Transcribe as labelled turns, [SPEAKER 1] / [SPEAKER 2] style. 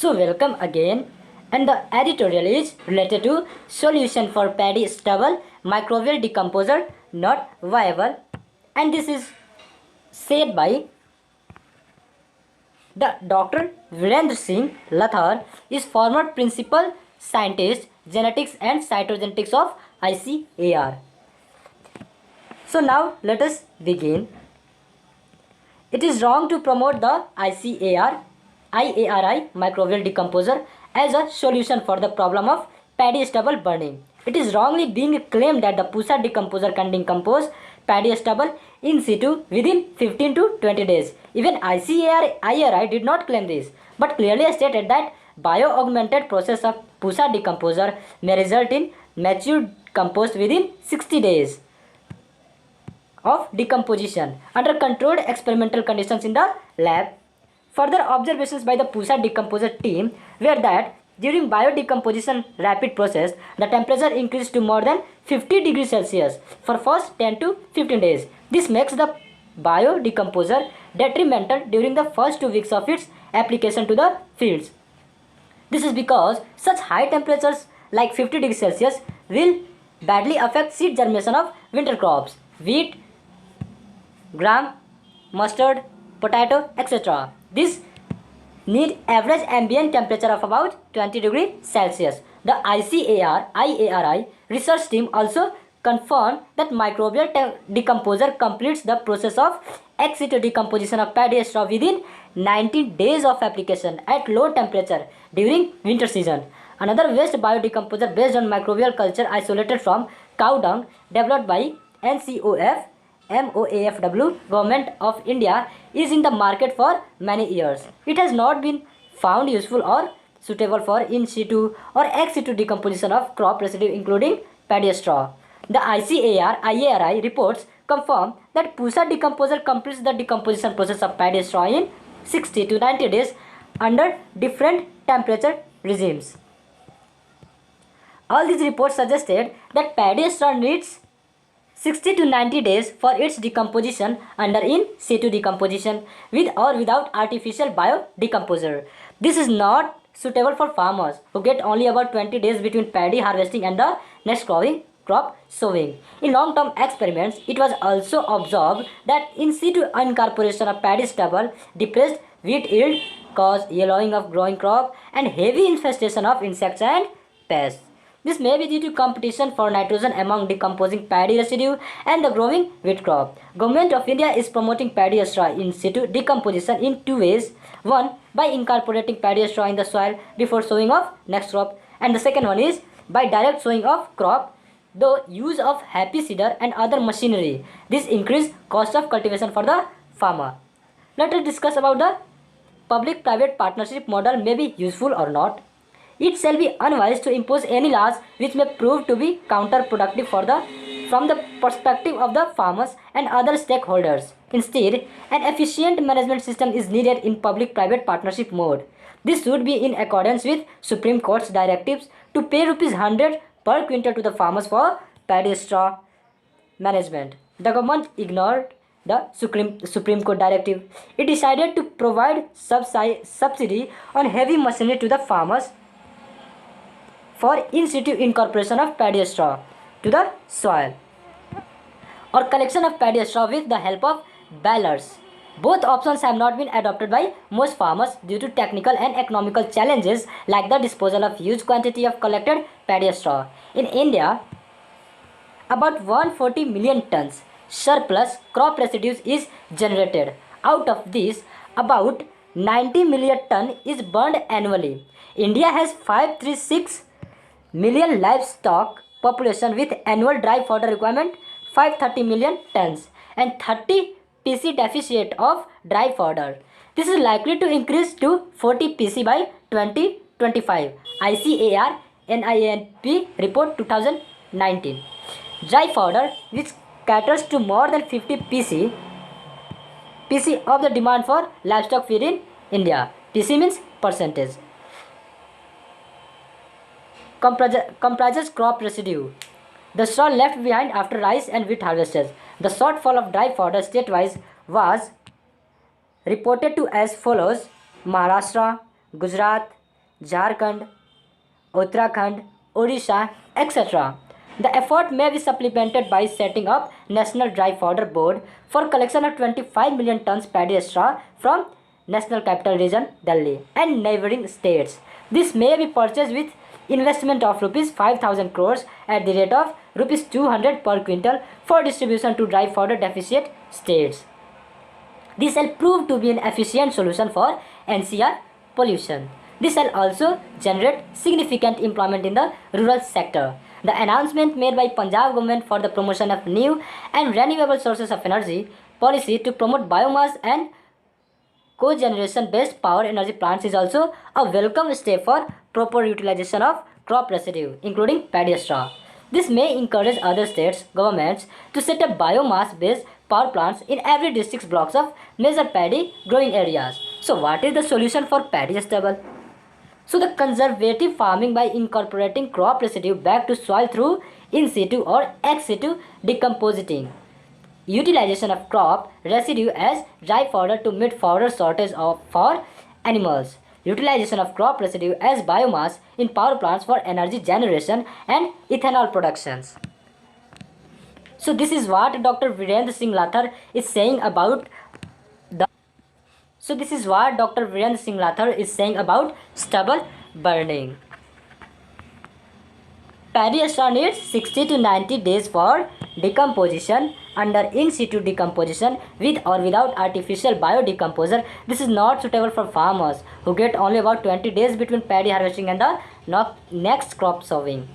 [SPEAKER 1] So welcome again, and the editorial is related to solution for paddy stubble microbial decomposer not viable, and this is said by the Dr. Virendra Singh Lathar is former principal scientist genetics and cytogenetics of ICAR. So now let us begin. It is wrong to promote the IARI microbial decomposer as a solution for the problem of paddy stubble burning. It is wrongly being claimed that the Pusa decomposer can decompose paddy stubble in situ within 15 to 20 days. Even IARI did not claim this, but clearly stated that bio-augmented process of Pusa decomposer may result in mature compost within 60 days of decomposition under controlled experimental conditions in the lab. Further observations by the Pusa decomposer team were that during biodecomposition rapid process, the temperature increased to more than 50 degrees Celsius for first 10 to 15 days. This makes the biodecomposer detrimental during the first 2 weeks of its application to the fields. This is because such high temperatures like 50 degrees Celsius will badly affect seed germination of winter crops, wheat, gram, mustard, potato, etc. This need average ambient temperature of about 20 degrees Celsius. The IARI research team also confirmed that microbial decomposer completes the process of ex situ decomposition of paddy straw within 90 days of application at low temperature during winter season. Another waste biodecomposer based on microbial culture isolated from cow dung developed by MOAFW Government of India is in the market for many years. It has not been found useful or suitable for in situ or ex situ decomposition of crop residue including paddy straw. The IARI reports confirm that Pusa decomposer completes the decomposition process of paddy straw in 60 to 90 days under different temperature regimes. All these reports suggested that paddy straw needs 60 to 90 days for its decomposition under in situ decomposition with or without artificial biodecomposer. This is not suitable for farmers who get only about 20 days between paddy harvesting and the next crop sowing. In long-term experiments, it was also observed that in situ incorporation of paddy stubble depressed wheat yield, caused yellowing of growing crop and heavy infestation of insects and pests. This may be due to competition for nitrogen among decomposing paddy residue and the growing wheat crop. Government of India is promoting paddy straw in situ decomposition in 2 ways. One, by incorporating paddy straw in the soil before sowing of next crop, and the second one is by direct sowing of crop, though use of happy seeder and other machinery. This increase cost of cultivation for the farmer. Let us discuss about the public-private partnership model may be useful or not. It shall be unwise to impose any laws which may prove to be counterproductive from the perspective of the farmers and other stakeholders. Instead, an efficient management system is needed in public-private partnership mode. This should be in accordance with Supreme Court's directives to pay ₹100 per quintal to the farmers for paddy straw management. The government ignored the Supreme Court directive. It decided to provide subsidy on heavy machinery to the farmers for in situ incorporation of paddy straw to the soil or collection of paddy straw with the help of balers. Both options have not been adopted by most farmers due to technical and economical challenges like the disposal of huge quantity of collected paddy straw. In India, about 140 million tons surplus crop residues is generated. Out of this, about 90 million ton is burned annually. India has 536 million livestock population with annual dry fodder requirement 530 million tons and 30 PC deficit of dry fodder. This is likely to increase to 40 PC by 2025. ICAR NINP report 2019. Dry fodder, which caters to more than 50 PC of the demand for livestock feed in India. PC means percentage. Comprises crop residue. The straw left behind after rice and wheat harvests. The shortfall of dry fodder statewise was reported to as follows: Maharashtra, Gujarat, Jharkhand, Uttarakhand, Odisha, etc. The effort may be supplemented by setting up National Dry Fodder Board for collection of 25 million tons paddy straw from National Capital Region, Delhi, and neighboring states. This may be purchased with investment of rupees 5,000 crores at the rate of rupees 200 per quintal for distribution to dry fodder deficient states. This will prove to be an efficient solution for NCR pollution. This will also generate significant employment in the rural sector. The announcement made by Punjab government for the promotion of new and renewable sources of energy policy to promote biomass and cogeneration based power energy plants is also a welcome step for proper utilization of crop residue, including paddy straw. This may encourage other states' governments to set up biomass based power plants in every district's blocks of major paddy growing areas. So, what is the solution for paddy stubble? So, the conservative farming by incorporating crop residue back to soil through in situ or ex situ decompositing. Utilization of crop residue as dry fodder to meet fodder shortage for animals. Utilization of crop residue as biomass in power plants for energy generation and ethanol productions. So this is what Dr. Virendra Singh Lathar is saying about the stubble burning. Paddy straw needs 60 to 90 days for decomposition under in situ decomposition with or without artificial biodecomposer. This is not suitable for farmers who get only about 20 days between paddy harvesting and the next crop sowing.